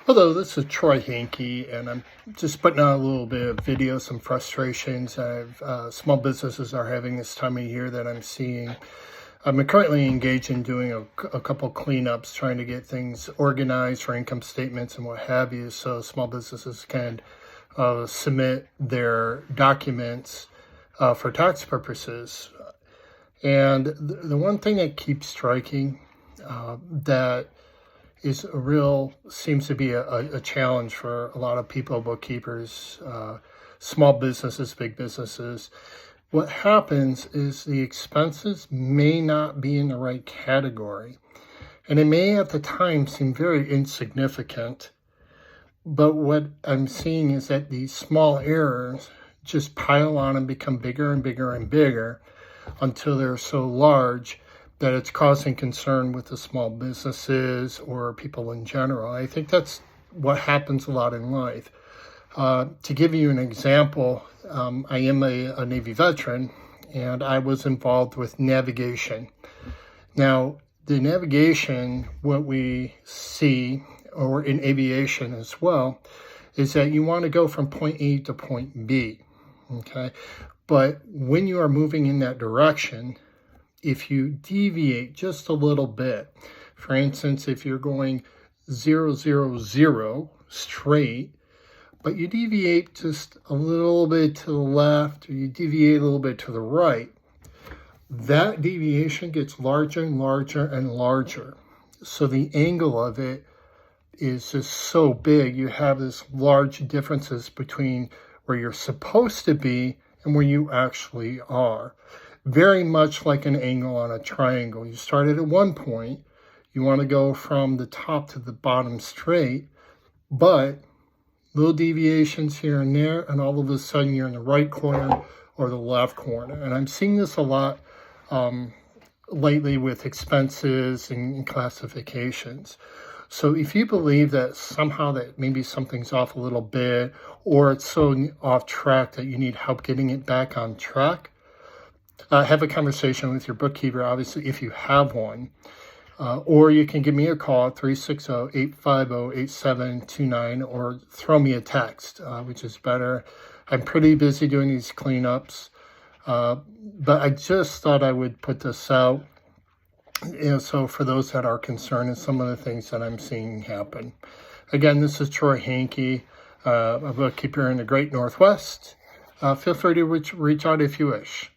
Hello, this is Troy Hankey, and I'm just putting out a little bit of video, some frustrations small businesses are having this time of year that I'm seeing. I'm currently engaged in doing a couple cleanups, trying to get things organized for income statements and what have you, so small businesses can submit their documents for tax purposes. And the one thing that keeps striking that seems to be a challenge for a lot of people, bookkeepers, small businesses, big businesses. What happens is the expenses may not be in the right category, and it may at the time seem very insignificant, but what I'm seeing is that these small errors just pile on and become bigger and bigger and bigger until they're so large that it's causing concern with the small businesses or people in general. I think that's what happens a lot in life. To give you an example, I am a Navy veteran, and I was involved with navigation. Now, the navigation, what we see, or in aviation as well, is that you want to go from point A to point B, okay? But when you are moving in that direction, if you deviate just a little bit, for instance, if you're going 0, 0, 0 straight, but you deviate just a little bit to the left, or you deviate a little bit to the right, that deviation gets larger and larger and larger. So the angle of it is just so big. You have this large differences between where you're supposed to be and where you actually are. Very much like an angle on a triangle. You started at one point, you want to go from the top to the bottom straight, but little deviations here and there, and all of a sudden you're in the right corner or the left corner. And I'm seeing this a lot lately with expenses and classifications. So if you believe that somehow that maybe something's off a little bit, or it's so off track that you need help getting it back on track, have a conversation with your bookkeeper, obviously, if you have one. Or you can give me a call at 360-850-8729, or throw me a text, which is better. I'm pretty busy doing these cleanups, but I just thought I would put this out, so for those that are concerned and some of the things that I'm seeing happen. Again, this is Troy Hankey, a bookkeeper in the Great Northwest. Feel free to reach out if you wish.